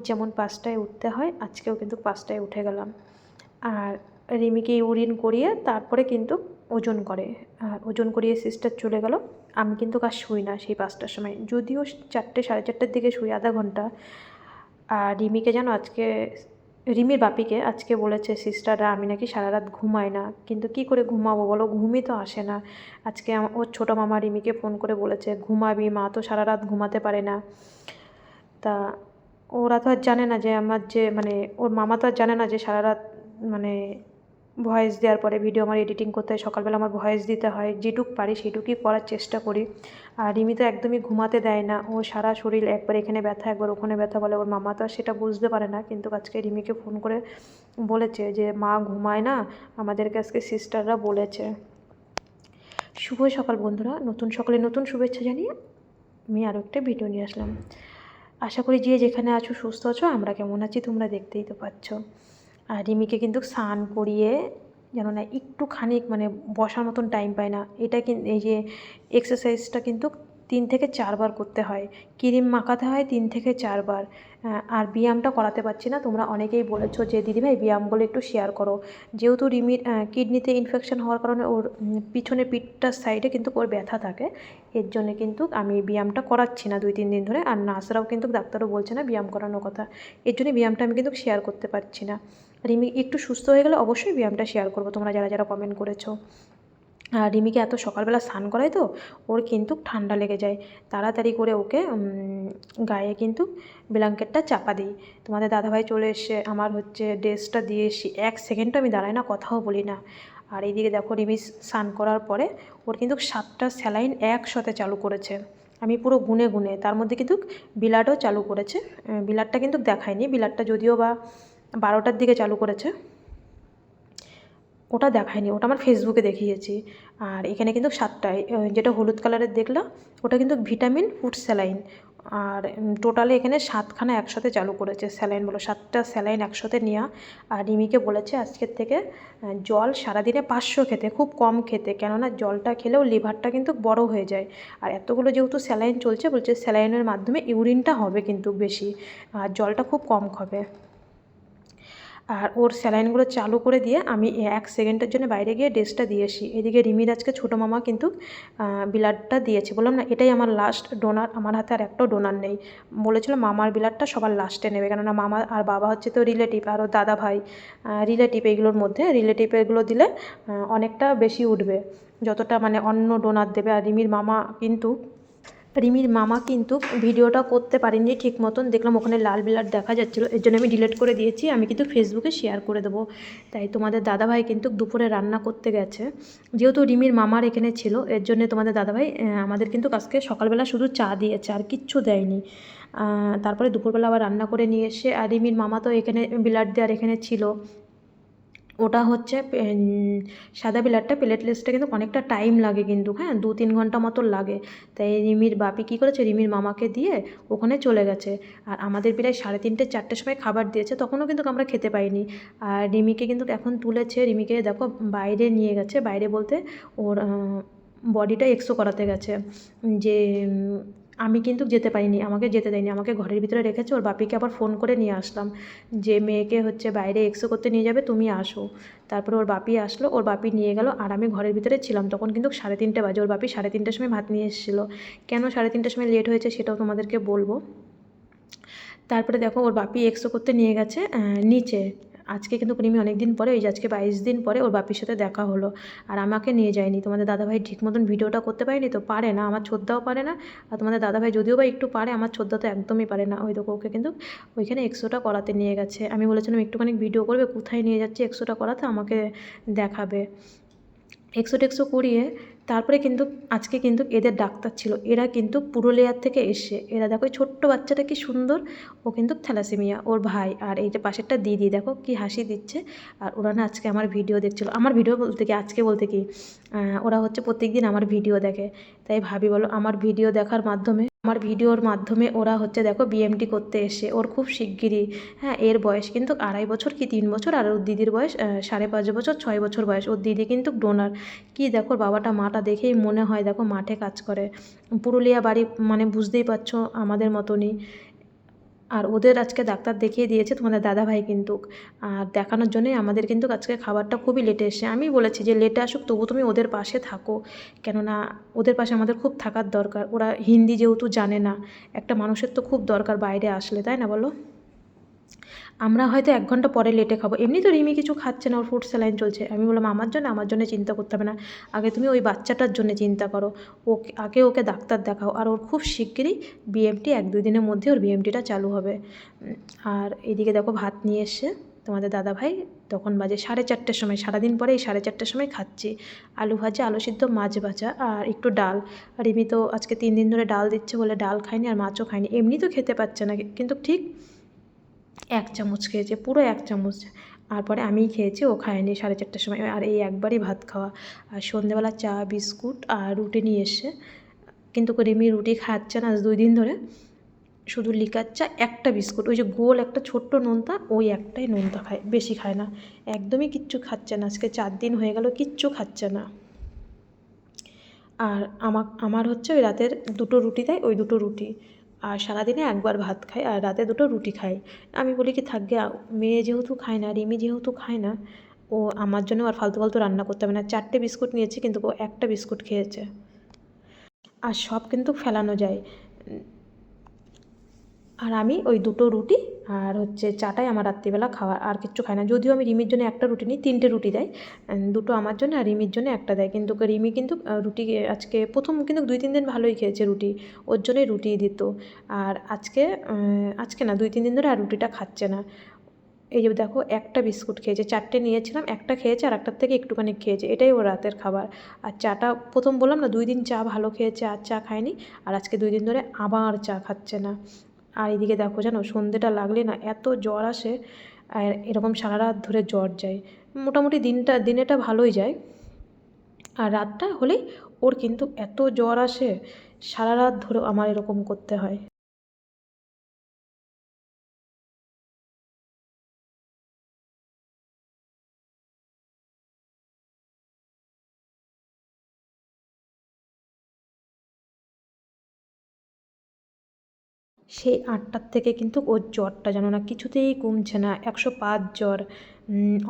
যেমন 5টায় উঠতে হয়, আজকেও কিন্তু 5টায় উঠে গেলাম। আর রিমিকে ইউরিন করিয়ে তারপরে কিন্তু ওজন করে, আর ওজন করিয়ে সিস্টার চলে গেল। আমি কিন্তু আর শুই না সেই 5টার সময়, যদিও 4টে 4:30টার দিকে শুই, আধা ঘন্টা। আর রিমিকে জানো আজকে, রিমির বাপিকে আজকে বলেছে সিস্টাররা আমি নাকি সারা রাত ঘুমাই না, কিন্তু কি করে ঘুমাবো বলো, ঘুমই তো আসে না। আজকে ওর ছোটো মামা রিমিকে ফোন করে বলেছে ঘুমাবি, মা তো সারা রাত ঘুমাতে পারে না। তা ওরা তো আর জানে না যে আমার যে মানে ওর মামা তো আর জানে না যে সারা রাত মানে ভয়েস দেওয়ার পরে ভিডিও আমার এডিটিং করতে হয়, সকালবেলা আমার ভয়েস দিতে হয়, যেটুক পারি সেটুকুই করার চেষ্টা করি। আর রিমি তো একদমই ঘুমাতে দেয় না, ও সারা শরীর একবার এখানে ব্যথা একবার ওখানে ব্যথা বলে। ওর মামা তো আর সেটা বুঝতে পারে না, কিন্তু আজকে রিমিকে ফোন করে বলেছে যে মা ঘুমায় না, আমাদেরকে আজকে সিস্টাররা বলেছে। শুভ সকাল বন্ধুরা, নতুন সকালে নতুন শুভেচ্ছা জানিয়ে আমি আরও একটা ভিডিও নিয়ে আসলাম। আশা করি যে যেখানে আছো সুস্থ আছো, আমরা কেমন আছি তোমরা দেখতেই তো পাচ্ছ। আর রিমিকে কিন্তু স্নান করিয়ে যেন না একটুখানি মানে বসার মতন টাইম পায় না। এটা কিন্তু এই যে এক্সারসাইজটা কিন্তু 3 থেকে 4 বার করতে হয়, ক্রিম মাখাতে হয় 3 থেকে 4 বার। আর ব্যায়ামটা করাতে পারছি না, তোমরা অনেকেই বলেছো যে দিদিভাই ব্যায়ামগুলো একটু শেয়ার করো। যেহেতু রিমির কিডনিতে ইনফেকশন হওয়ার কারণে ওর পিছনে পিঠটার সাইডে কিন্তু ওর ব্যথা থাকে, এর জন্যে কিন্তু আমি ব্যায়ামটা করাচ্ছি না 2-3 দিন ধরে। আর নার্সরাও কিন্তু ডাক্তারও বলছে না ব্যায়াম করানোর কথা, এর জন্য ব্যায়ামটা আমি কিন্তু শেয়ার করতে পারছি না। রিমি একটু সুস্থ হয়ে গেলে অবশ্যই ব্যায়ামটা শেয়ার করবো, তোমরা যারা যারা কমেন্ট করেছো। আর রিমিকে এত সকালবেলা স্নান করায় তো ওর কিন্তু ঠান্ডা লেগে যায়, তাড়াতাড়ি করে ওকে গায়ে কিন্তু ব্ল্যাঙ্কেটটা চাপা দিই। তোমাদের দাদাভাই চলে এসে আমার হচ্ছে ড্রেসটা দিয়ে এসি, 1 সেকেন্ডও আমি দাঁড়াই না, কথাও বলি না। আর এইদিকে দেখো রিমি স্নান করার পরে ওর কিন্তু 7টা স্যালাইন একসাথে চালু করেছে, আমি পুরো গুনে গুনে। তার মধ্যে কিন্তু বিলাটও চালু করেছে, বিলাটটা কিন্তু দেখায়নি, বিলাটটা যদিও বা 12টার দিকে চালু করেছে, ওটা দেখায়নি, ওটা আমার ফেসবুকে দেখিয়েছি। আর এখানে কিন্তু 7টায় যেটা হলুদ কালারের দেখলাম ওটা কিন্তু ভিটামিন ফুড স্যালাইন। আর টোটালে এখানে 7খানা একসাথে চালু করেছে স্যালাইন বলো, 7টা স্যালাইন একসাথে নেওয়া। আর রিমিকে বলেছে আজকের থেকে জল সারাদিনে 500 খেতে, খুব কম খেতে, কেননা জলটা খেলেও লিভারটা কিন্তু বড় হয়ে যায়। আর এতগুলো যেহেতু স্যালাইন চলছে, বলছে স্যালাইনের মাধ্যমে ইউরিনটা হবে কিন্তু বেশি, আর জলটা খুব কম খাবে। আর ওর স্যালাইনগুলো চালু করে দিয়ে আমি 1 সেকেন্ডের জন্য বাইরে গিয়ে ড্রেসটা দিয়ে আসি। এদিকে রিমির আজকে ছোটো মামা কিন্তু ব্লাডটা দিয়েছে, বললাম না এটাই আমার লাস্ট ডোনার, আমার হাতে আর একটাও ডোনার নেই। বলেছিল মামার ব্লাডটা সবার লাস্টে নেবে, কেননা মামা আর বাবা হচ্ছে তো রিলেটিভ, আর ওর দাদা ভাই রিলেটিভ, এইগুলোর মধ্যে রিলেটিভ এগুলো দিলে অনেকটা বেশি উঠবে যতটা মানে অন্য ডোনার দেবে। আর রিমির মামা কিন্তু ভিডিওটা করতে পারিনি ঠিক মতন, দেখলাম ওখানে লাল ব্লাড দেখা যাচ্ছিলো, এর জন্য আমি ডিলিট করে দিয়েছি। আমি কিন্তু ফেসবুকে শেয়ার করে দেবো। তাই তোমাদের দাদাভাই কিন্তু দুপুরে রান্না করতে গেছে, যেহেতু রিমির মামার এখানে ছিল, এর জন্য তোমাদের দাদাভাই আমাদের কিন্তু আজকে সকালবেলা শুধু চা দিয়েছে আর কিচ্ছু দেয়নি। তারপরে দুপুরবেলা আবার রান্না করে নিয়ে এসে, আর রিমির মামা তো এখানে ব্লাড দেওয়ার এখানে ছিল, ওটা হচ্ছে সাদা ব্লাডটা প্লেটলেসটা কিন্তু অনেকটা টাইম লাগে কিন্তু, হ্যাঁ 2-3 ঘন্টা মতো লাগে। তাই রিমির বাপি কী করেছে, রিমির মামাকে দিয়ে ওখানে চলে গেছে। আর আমাদের প্রায় 3:30 4টের সময় খাবার দিয়েছে, তখনও কিন্তু আমরা খেতে পাইনি। আর রিমিকে কিন্তু এখন তুলেছে, রিমিকে দেখো বাইরে নিয়ে গেছে, বাইরে বলতে ওর বডিটা এক্সো করাতে গেছে। যে আমি কিন্তু যেতে পারিনি, আমাকে যেতে দেয়নি, আমাকে ঘরের ভিতরে রেখেছে। ওর বাপিকে আবার ফোন করে নিয়ে আসলাম যে মেয়েকে হচ্ছে বাইরে এক্সো করতে নিয়ে যাবে, তুমি আসো। তারপরে ওর বাপি আসলো, ওর বাপি নিয়ে গেল, আর আমি ঘরের ভিতরে ছিলাম। তখন কিন্তু 3:30 বাজে, ওর বাপি 3:30টার সময় ভাত নিয়ে এসেছিলো। কেন 3:30টার সময় লেট হয়েছে সেটাও তোমাদেরকে বলবো। তারপরে দেখো ওর বাপি এক্সো করতে নিয়ে গেছে নিচে। আজকে কিন্তু রিমি অনেক দিন পরে, ওই যে আজকে 22 দিন পরে ওর বাপির সাথে দেখা হলো। আর আমাকে নিয়ে যায়নি, তোমাদের দাদাভাই ঠিক মতন ভিডিওটা করতে পারেনি, তো পারে না, আমার ছোদ্দাও পারে না। আর তোমাদের দাদাভাই যদিও বা একটু পারে, আমার ছোদ্দা তো একদমই পারে না। ওই দেখো ওকে কিন্তু ওইখানে এক্সোটা করাতে নিয়ে গেছে। আমি বলেছিলাম একটুখানি ভিডিও করবে, কোথায় নিয়ে যাচ্ছে এক্সোটা করাতে, আমাকে দেখাবে। এক্সো টেক্সো করিয়ে তারপরে কিন্তু আজকে কিন্তু এদের ডাক্তার ছিল, এরা কিন্তু পুরুলিয়ার থেকে এসে, এরা দেখো ছোট্ট বাচ্চাটা কি সুন্দর, ও কিন্তু থ্যালাসেমিয়া, ওর ভাই। আর এই যে পাশেরটা দিদি দেখো কি হাসি দিচ্ছে। আর ওরা না আজকে আমার ভিডিও দেখছিলো, আমার ভিডিও বলতে কি আজকে বলতে কি ওরা হচ্ছে প্রত্যেকদিন আমার ভিডিও দেখে। তাই ভাবি বলো, আমার ভিডিও দেখার মাধ্যমে, আমার ভিডিওর মাধ্যমে ওরা হচ্ছে দেখো বিএমটি করতে এসে, ওর খুব শিগগিরই, হ্যাঁ এর বয়স কিন্তু 2.5 বছর কি 3 বছর, আর ওর দিদির বয়স 5.5 বছর 6 বছর বয়স। ওর দিদি কিন্তু ডোনার। কি দেখো বাবাটা মাটা দেখেই মনে হয় দেখো মাঠে কাজ করে, পুরুলিয়া বাড়ি মানে বুঝতেই পারছো আমাদের মতনই। আর ওদের আজকে ডাক্তার দেখিয়ে দিয়েছে তোমাদের দাদাভাই কিন্তু, আর দেখানোর জন্যই আমাদের কিন্তু আজকে খাবারটা খুবই লেটে এসে। আমি বলেছি যে লেটে আসুক তবু তুমি ওদের পাশে থাকো, কেননা ওদের পাশে আমাদের খুব থাকার দরকার। ওরা হিন্দি যেহেতু জানে না, একটা মানুষের তো খুব দরকার বাইরে আসলে, তাই না বলো? আমরা হয়তো 1 ঘন্টা পরে লেটে খাবো, এমনি তো রিমি কিছু খাচ্ছে না, ওর ফুড স্যালাইন চলছে। আমি বললাম আমার জন্য চিন্তা করতে হবে না, আগে তুমি ওই বাচ্চাটার জন্য চিন্তা করো, আগে ওকে ডাক্তার দেখাও। আর ওর খুব শিগগিরই বিএমটি 1-2 দিনের মধ্যে ওর বিএমটিটা চালু হবে। আর এদিকে দেখো ভাত নিয়ে এসে তোমাদের দাদাভাই, তখন বাজে 4:30 সময়, সারাদিন পরে এই 4:30 সময় খাচ্ছি। আলু ভাজা, আলু সিদ্ধ, মাছ ভাজা আর একটু ডাল। রিমি তো আজকে 3 দিন ধরে ডাল দিচ্ছে বলে ডাল খায়নি আর মাছও খায়নি, এমনি তো খেতে পাচ্ছে না, কিন্তু ঠিক 1 চামচ খেয়েছে, পুরো 1 চামচ। আর পরে আমিই খেয়েছি, ও খায়নি 4:30 সময়। আর এই একবারই ভাত খাওয়া। আর সন্ধ্যেবেলা চা, বিস্কুট আর রুটি নিয়ে এসে, কিন্তু রিমি রুটি খাচ্ছে না আজ 2 দিন ধরে, শুধু লিকার চা, একটা বিস্কুট, ওই যে গোল একটা ছোট্ট নোনতা, ওই একটাই নোনতা খায়, বেশি খায় না, একদমই কিচ্ছু খাচ্ছে না। আজকে 4 দিন হয়ে গেল কিচ্ছু খাচ্ছে না। আর আমার হচ্ছে ওই রাতের 2টো রুটি দেয়, ওই 2টো রুটি। আর সারাদিনে একবার ভাত খাই আর রাতে 2টো রুটি খাই। আমি বলি কি থাকবে, মেয়ে যেহেতু খায় না, রিমি যেহেতু খায় না, ও আমার জন্য আর ফালতু ফালতু রান্না করতে হবে না। 4টে বিস্কুট নিয়েছি কিন্তু ও একটা বিস্কুট খেয়েছে। আর সব কিন্তু ফেলানো যায়। আর আমি ওই 2টো রুটি আর হচ্ছে চাটাই আমার রাত্রিবেলা খাওয়া, আর কিচ্ছু খাই না। যদিও আমি রিমির জন্য একটা রুটি নিই, 3টে রুটি দেয়, 2টো আমার জন্য আর রিমির জন্য একটা দেয়। কিন্তু রিমি কিন্তু রুটি আজকে প্রথম কিন্তু 2-3 দিন ভালোই খেয়েছে রুটি, ওর জন্যই রুটিই দিত। আর আজকে না 2-3 দিন ধরে আর রুটিটা খাচ্ছে না। এই যে দেখো একটা বিস্কুট খেয়েছে, 4টে নিয়েছিলাম, একটা খেয়েছে আর একটার থেকে একটুখানি খেয়েছে, এটাই ওর রাতের খাবার। আর চাটা প্রথম বললাম না 2 দিন চা ভালো খেয়েছে আর চা খায়নি, আর আজকে 2 দিন ধরে আবার চা খাচ্ছে না। আর এদিকে দেখো জানো, সন্ধ্যেটা লাগলে না এত জ্বর আসে, আর এরকম সারা রাত ধরে জ্বর যায়। মোটামুটি দিনেটা ভালোই যায়, আর রাতটা হলেই ওর কিন্তু এত জ্বর আসে, সারা রাত ধরে আমার এরকম করতে হয়। সেই 8টার থেকে কিন্তু ওর জ্বরটা জানো না কিছুতেই কমছে না, 105 জ্বর।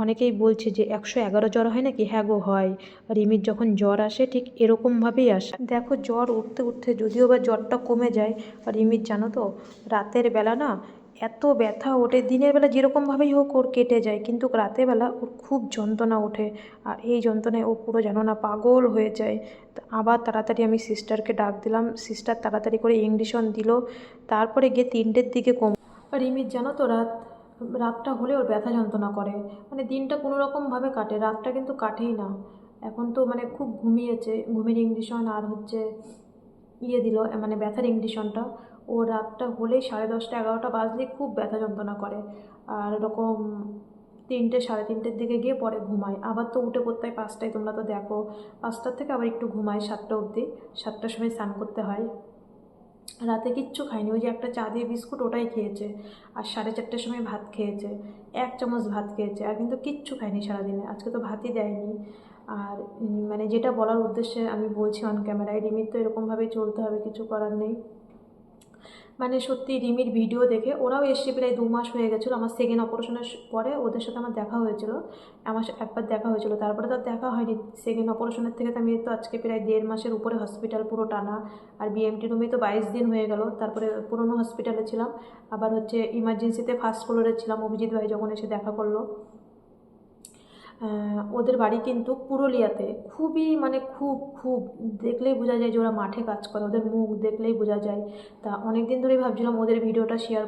অনেকেই বলছে যে 111 জ্বর হয় নাকি, হ্যাঁ গো হয়। রিমির যখন জ্বর আসে ঠিক এরকমভাবেই আসে। দেখো জ্বর উঠতে উঠতে যদিও বা জ্বরটা কমে যায়, রিমির জানো তো রাতের বেলা না এত ব্যথা ওঠে, দিনের বেলা যেরকমভাবেই হোক ওর কেটে যায়, কিন্তু রাতের বেলা ওর খুব যন্ত্রণা ওঠে। আর এই যন্ত্রণায় ও পুরো জানো না পাগল হয়ে যায়। তা আবার তাড়াতাড়ি আমি সিস্টারকে ডাক দিলাম, সিস্টার তাড়াতাড়ি করে ইঞ্জেকশন দিল, তারপরে গিয়ে 3টের দিকে কম। রিমির জানো তো রাতটা হলে ওর ব্যথা যন্ত্রণা করে, মানে দিনটা কোনো রকমভাবে কাটে, রাতটা কিন্তু কাটেই না। এখন তো মানে খুব ঘুমিয়েছে, ঘুমের ইঞ্জেকশন আর হচ্ছে দিল, মানে ব্যথার ইঞ্জেকশনটা। ও রাতটা হলেই 10:30 11টা বাজলেই খুব ব্যথা যন্ত্রণা করে, আর এরকম 3টে 3:30টের দিকে গিয়ে পরে ঘুমায়, আবার তো উঠে পড়তে হয় 5টায়, তোমরা তো দেখো 5টার থেকে আবার একটু ঘুমায় 7টা অবধি, 7টার সময় স্নান করতে হয়। রাতে কিচ্ছু খায়নি, ওই যে একটা চা দিয়ে বিস্কুট ওটাই খেয়েছে, আর 4:30টার সময় ভাত খেয়েছে, 1 চামচ ভাত খেয়েছে, আর কিন্তু কিচ্ছু খায়নি সারাদিনে, আজকে তো ভাতই দেয়নি। আর মানে যেটা বলার উদ্দেশ্যে আমি বলছি অন ক্যামেরায়, রিমির তো এরকমভাবেই চলতে হবে, কিছু করার নেই। মানে সত্যি রিমির ভিডিও দেখে, ওরাও এসছে প্রায় 2 মাস হয়ে গেছিলো, আমার সেকেন্ড অপারেশনের পরে ওদের সাথে আমার দেখা হয়েছিল, আমার একবার দেখা হয়েছিল, তারপরে তো আর দেখা হয়নি। সেকেন্ড অপারেশনের থেকে তো আমি তো আজকে প্রায় 1.5 মাসের উপরে হসপিটাল পুরো টানা, আর বিএমটি রুমে তো 22 দিন হয়ে গেল, তারপরে পুরনো হসপিটালে ছিলাম, আবার হচ্ছে ইমার্জেন্সিতে ফার্স্ট ফ্লোরে ছিলাম, অভিজিৎ ভাই যখন এসে দেখা করলো। ওদের বাড়ি কিন্তু পুরুলিয়াতে, খুবই মানে খুব খুব দেখলেই বোঝা যায় যে ওরা মাঠে কাজ করে, ওদের মুখ দেখলেই বোঝা যায়। তা অনেক দিন ধরেই ভাবছিলাম ওদের ভিডিওটা শেয়ার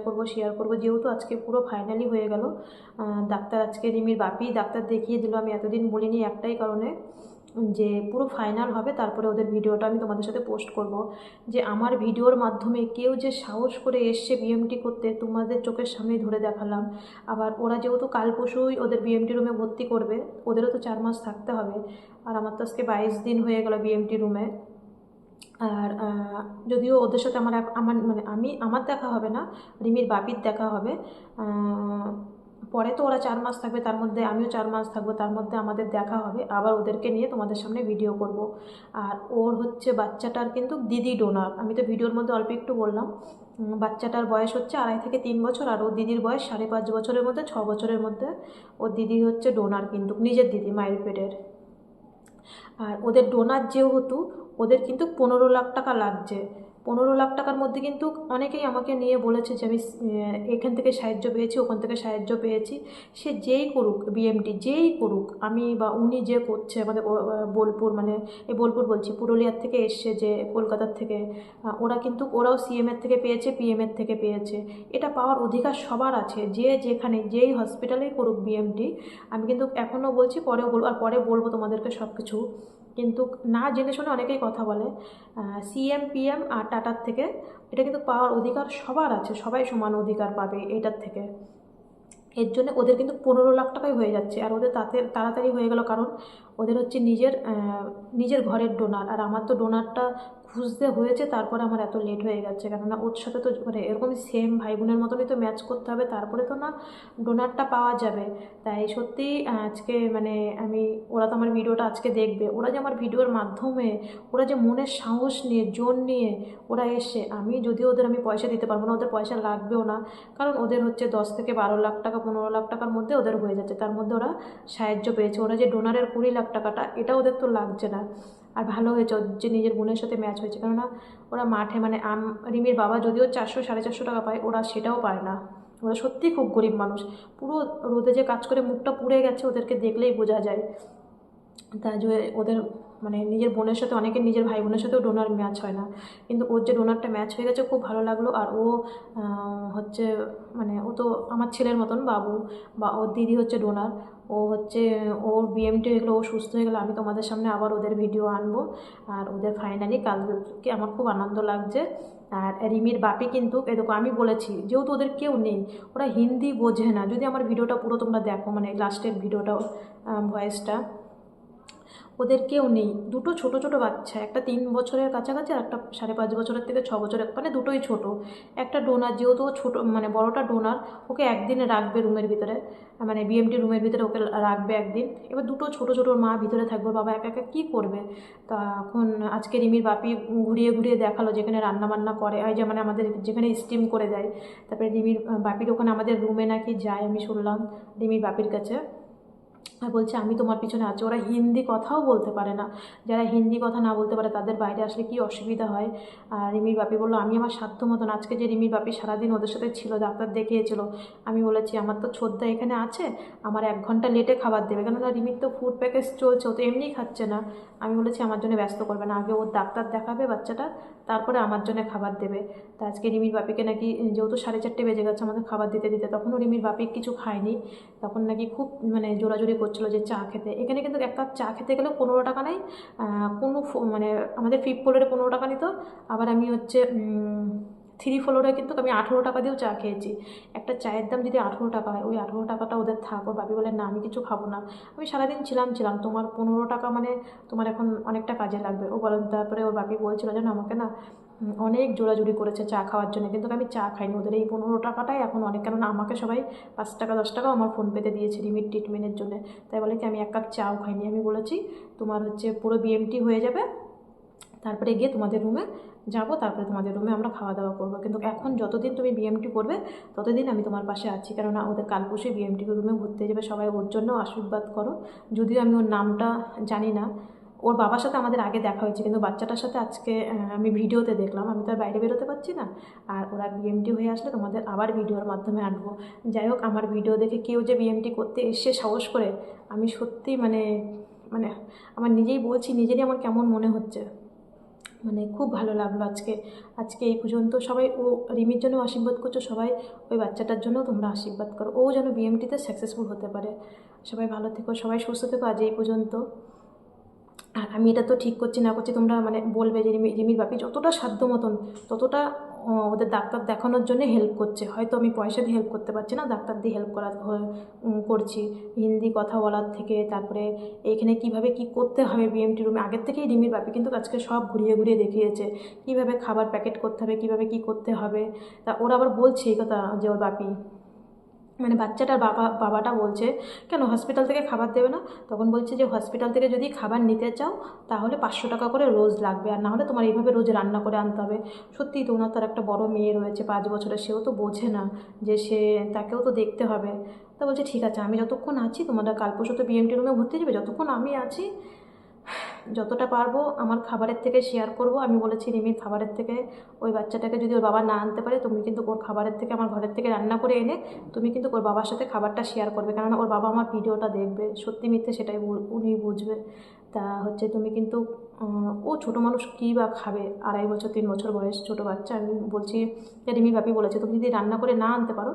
করব, যেহেতু আজকে পুরো ফাইনালি হয়ে গেল। ডাক্তার আজকে রিমির বাপি ডাক্তার দেখিয়ে দিল, আমি এতদিন বলিনি একটাই কারণে, যে পুরো ফাইনাল হবে তারপরে ওদের ভিডিওটা আমি তোমাদের সাথে পোস্ট করব। যে আমার ভিডিওর মাধ্যমে কেউ যে সাহস করে এসছে বিএমটি করতে, তোমাদের চোখের সামনেই ধরে দেখালাম। আবার ওরা যেহেতু কাল পরশুই ওদের বিএমটি রুমে ভর্তি করবে, ওদেরও তো 4 মাস থাকতে হবে, আর আমার তো আজকে 22 দিন হয়ে গেল বিএমটি রুমে। আর যদিও ওদের সাথে আমার মানে আমার দেখা হবে না, রিমির বাপির দেখা হবে। পরে তো ওরা 4 মাস থাকবে, তার মধ্যে আমিও 4 মাস থাকবো, তার মধ্যে আমাদের দেখা হবে, আবার ওদেরকে নিয়ে তোমাদের সামনে ভিডিও করব। আর ওর হচ্ছে বাচ্চাটার কিন্তু দিদি ডোনার, আমি তো ভিডিওর মধ্যে অল্প একটু বললাম। বাচ্চাটার বয়স হচ্ছে 2.5 থেকে 3 বছর, আর ওর দিদির বয়স 5.5 বছরের মধ্যে, 6 বছরের মধ্যে। ওর দিদি হচ্ছে ডোনার, কিন্তু নিজের দিদি, মায়ের পেটের। আর ওদের ডোনার যেহেতু, ওদের কিন্তু 15 লাখ টাকা লাগছে। 15 লাখ টাকার মধ্যে কিন্তু অনেকেই আমাকে নিয়ে বলেছে যে আমি এখান থেকে সাহায্য পেয়েছি, ওখান থেকে সাহায্য পেয়েছি। সে যেই করুক, বিএমটি যেই করুক, আমি বা উনি যে করছে আমাদের বোলপুর, মানে এই বোলপুর বলছি, পুরুলিয়ার থেকে এসছে যে, কলকাতার থেকে, ওরা কিন্তু ওরাও সিএমের থেকে পেয়েছে, পিএমের থেকে পেয়েছে। এটা পাওয়ার অধিকার সবার আছে, যে যেখানে যেই হসপিটালেই করুক বিএমটি। আমি কিন্তু এখনও বলছি, পরেও বলবো, আর পরে বলবো তোমাদেরকে সব কিছু। কিন্তু না জেনে শুনে অনেকেই কথা বলে। সিএম পিএম আর টাটার থেকে এটা কিন্তু পাওয়ার অধিকার সবার আছে, সবাই সমান অধিকার পাবে এটার থেকে। এর জন্য ওদের কিন্তু 15 লাখ টাকাই হয়ে যাচ্ছে, আর ওদের তাতে তাড়াতাড়ি হয়ে গেল, কারণ ওদের হচ্ছে নিজের ঘরের ডোনার। আর আমার তো ডোনারটা খুঁজতে হয়েছে, তারপরে আমার এত লেট হয়ে গেছে, কেননা ওর সাথে তো মানে এরকমই সেম ভাই বোনের মতনই তো ম্যাচ করতে হবে, তারপরে তো না ডোনারটা পাওয়া যাবে। তাই সত্যি আজকে মানে ওরা তো আমার ভিডিওটা আজকে দেখবে, ওরা যে আমার ভিডিওর মাধ্যমে, ওরা যে মনের সাহস নিয়ে, জোর নিয়ে ওরা এসে, আমি যদিও আমি পয়সা দিতে পারবো না, ওদের পয়সা লাগবেও না, কারণ ওদের হচ্ছে 10 থেকে 12 লাখ টাকা, 15 লাখ টাকার মধ্যে ওদের হয়ে যাচ্ছে, তার মধ্যে ওরা সাহায্য পেয়েছে। ওরা যে ডোনারের 20 লাখ টাকাটা, এটা ওদের তো লাগছে না। আর ভালো হয়েছে ওর যে নিজের বোনের সাথে ম্যাচ হয়েছে, কেননা ওরা মাঠে মানে রিমির বাবা যদিও 400 450 টাকা পায়, ওরা সেটাও পায় না। ওরা সত্যিই খুব গরিব মানুষ, পুরো রোদে যে কাজ করে মুখটা পুড়ে গেছে, ওদেরকে দেখলেই বোঝা যায়। তাই যে ওদের মানে নিজের বোনের সাথে, অনেকের নিজের ভাই বোনের সাথেও ডোনার ম্যাচ হয় না, কিন্তু ওর যে ডোনারটা ম্যাচ হয়ে গেছে, খুব ভালো লাগলো। আর ও হচ্ছে মানে ও তো আমার ছেলের মতন বাবু, বা ওর দিদি হচ্ছে ডোনার। ও হচ্ছে ওর বিএমটি হয়ে গেলো, ও সুস্থ হয়ে গেলো, আমি তোমাদের সামনে আবার ওদের ভিডিও আনবো। আর ওদের ফাইনালি কালকে আমার খুব আনন্দ লাগছে। আর রিমির বাপি কিন্তু দেখো, আমি বলেছি যেহেতু ওদের কেউ নেই, ওরা হিন্দি বোঝে না, যদি আমার ভিডিওটা পুরো তোমরা দেখো, মানে লাস্টের ভিডিওটা, ভয়েসটা, ওদের কেউ নেই, দুটো ছোট ছোট বাচ্চা, একটা 3 বছরের কাছাকাছি, আর একটা 5.5 বছরের থেকে 6 বছরের, মানে দুটোই ছোট। একটা ডোনার, যেহেতু ছোটো মানে বড়টা ডোনার, ওকে একদিনে রাখবে রুমের ভিতরে, মানে বিএমটি রুমের ভিতরে ওকে রাখবে একদিন। এবার দুটো ছোট ছোট, মা ভিতরে থাকবে, বাবা একা একা কী করবে। তখন আজকে রিমির বাপি ঘুরিয়ে ঘুরিয়ে দেখালো যেখানে রান্না বান্না করে, এই যে মানে আমাদের যেখানে স্টিম করে দেয়। তারপরে রিমির বাপির ওখানে আমাদের রুমে নাকি যায়, আমি শুনলাম রিমির বাপির কাছে। আর বলছে আমি তোমার পিছনে আছি। ওরা হিন্দি কথাও বলতে পারে না, যারা হিন্দি কথা না বলতে পারে তাদের বাইরে আসলে কী অসুবিধা হয়। আর রিমির বাপি বললো আমি আমার সাধ্য মতন, আজকে যে রিমির বাপি সারাদিন ওদের সাথে ছিল, ডাক্তার দেখিয়েছিল, আমি বলেছি আমার তো ছোদ্দা এখানে আছে, আমার 1 ঘন্টা লেটে খাবার দেবে, কেননা রিমির তো ফুড প্যাকেজ চলছে, ও তো এমনিই খাচ্ছে না। আমি বলেছি আমার জন্য ব্যস্ত করবে না, আগে ওর ডাক্তার দেখাবে বাচ্চাটা, তারপরে আমার জন্য খাবার দেবে। তা আজকে রিমির বাপিকে নাকি, যেহেতু 4:30 বেজে গেছে আমাদের খাবার দিতে দিতে, তখনও রিমির বাপি কিছু খায়নি, তখন নাকি খুব মানে জোরাজোরি করছিল যে চা খেতে। এখানে কিন্তু 1 কাপ চা খেতে গেলেও 15 টাকা নেয়, কোনো মানে আমাদের 5th ফ্লোরে 15 টাকা নিত, আবার আমি হচ্ছে 3 ফ্লোরে কিন্তু আমি 18 টাকা দিয়েও চা খেয়েছি। একটা চায়ের দাম যদি 18 টাকা হয়, ওই 18 টাকাটা ওদের থাক। ওর বাপি বলে না আমি কিছু খাবো না, আমি সারাদিন ছিলাম, তোমার 15 টাকা মানে তোমার এখন অনেকটা কাজে লাগবে। ও বলেন, তারপরে ওর বাপি বলছিল যেন আমাকে না অনেক জোরাজুরি করেছে চা খাওয়ার জন্য, কিন্তু আমি চা খাইনি। ওদের এই 15 টাকাটাই এখন অনেক, কেননা আমাকে সবাই 5 টাকা 10 টাকাও আমার ফোনপেতে দিয়েছে রিমির ট্রিটমেন্টের জন্য। তাই বলে কি আমি 1 কাপ চাও খাইনি। আমি বলেছি তোমার হচ্ছে পুরো বিএমটি হয়ে যাবে, তারপরে গিয়ে তোমাদের রুমে যাব, তারপরে তোমাদের রুমে আমরা খাওয়া দাওয়া করবো, কিন্তু এখন যতদিন তুমি বিএমটি করবে ততদিন আমি তোমার পাশে আছি, কেননা ওদের কাল পরশু বিএমটি রুমে ঘুরতে যাবে সবাই, ওর জন্য আশীর্বাদ করো। যদিও আমি ওর নামটা জানি না, ওর বাবার সাথে আমাদের আগে দেখা হয়েছে, কিন্তু বাচ্চাটার সাথে আজকে আমি ভিডিওতে দেখলাম, আমি তো আর বাইরে বেরোতে পারছি না। আর ওরা বিএমটি হয়ে আসলে তোমাদের আবার ভিডিওর মাধ্যমে আনবো। যাই হোক, আমার ভিডিও দেখে কেউ যে বিএমটি করতে এসে সাহস করে, আমি সত্যি মানে মানে আমার নিজেই বলছি, নিজেরই আমার কেমন মনে হচ্ছে, মানে খুব ভালো লাগলো আজকে এই পর্যন্ত। সবাই ও রিমির জন্য আশীর্বাদ করছো, সবাই ওই বাচ্চাটার জন্য তোমরা আশীর্বাদ করো, ও যেন বিএমটিতে সাকসেসফুল হতে পারে। সবাই ভালো থেকো, সবাই সুস্থ থেকো। আজ এই পর্যন্ত। আর আমি এটা তো ঠিক করছি না করছি, তোমরা মানে বলবে যে রিমির বাপি যতটা সাধ্য মতন ততটা ওদের ডাক্তার দেখানোর জন্য হেল্প করছে। হয়তো আমি পয়সা দিয়ে হেল্প করতে পারছি না, ডাক্তার দিয়ে হেল্প করছি, হিন্দি কথা বলার থেকে, তারপরে এইখানে কিভাবে কি করতে হবে বিএমটি রুমে, আগের থেকেই রিমির বাপি কিন্তু আজকে সব ঘুরিয়ে ঘুরিয়ে দেখিয়েছে, কিভাবে খাবার প্যাকেট করতে হবে, কিভাবে কি করতে হবে। তা ওরা আবার বলছে এই কথা যে ওর বাপি মানে বাচ্চাটার বাবাটা বলছে কেন হসপিটাল থেকে খাবার দেবে না? তখন বলছে যে হসপিটাল থেকে যদি খাবার নিতে চাও তাহলে 500 টাকা করে রোজ লাগবে, আর না হলে তোমার এইভাবে রোজ রান্না করে আনতে হবে। সত্যিই তো ওনার তার একটা বড় মেয়ে রয়েছে 5 বছরের, সেও তো বোঝে না যে তাকেও তো দেখতে হবে। তা বলছে ঠিক আছে, আমি যতক্ষণ আছি, তোমাদের কাল পরশু তো বিএমটি রুমে ভর্তি যাবে, যতক্ষণ আমি আছি যতটা পারবো আমার খাবারের থেকে শেয়ার করব। আমি বলেছি রিমির খাবারের থেকে ওই বাচ্চাটাকে যদি ওর বাবা না আনতে পারে, তুমি কিন্তু ওর খাবারের থেকে আমার ঘরের থেকে রান্না করে এনে তুমি কিন্তু ওর বাবার সাথে খাবারটা শেয়ার করবে, কেননা ওর বাবা আমার ভিডিওটা দেখবে, সত্যি মিথ্যে সেটাই উনি বুঝবে। তা হচ্ছে তুমি কিন্তু ও ছোটো মানুষ কী বা খাবে, 2.5 বছর 3 বছর বয়স ছোটো বাচ্চা। আমি বলছি যে রিমি ভাবি বলেছে তুমি যদি রান্না করে না আনতে পারো,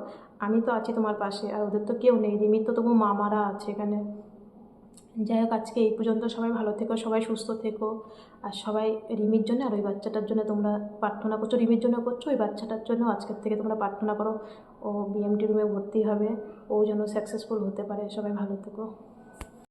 আমি তো আছি তোমার পাশে, আর ওদের তো কেউ নেই, রিমির তো তবু মামারা আছে এখানে। যাই হোক, আজকে এই পর্যন্ত। সবাই ভালো থেকো, সবাই সুস্থ থেকো, আর সবাই রিমির জন্য আর ওই বাচ্চাটার জন্য তোমরা প্রার্থনা করছো, রিমির জন্য করছো, ওই বাচ্চাটার জন্য আজকের থেকে তোমরা প্রার্থনা করো, ও বিএমটি রুমে ভর্তি হবে, ও যেন সাকসেসফুল হতে পারে। সবাই ভালো থেকো।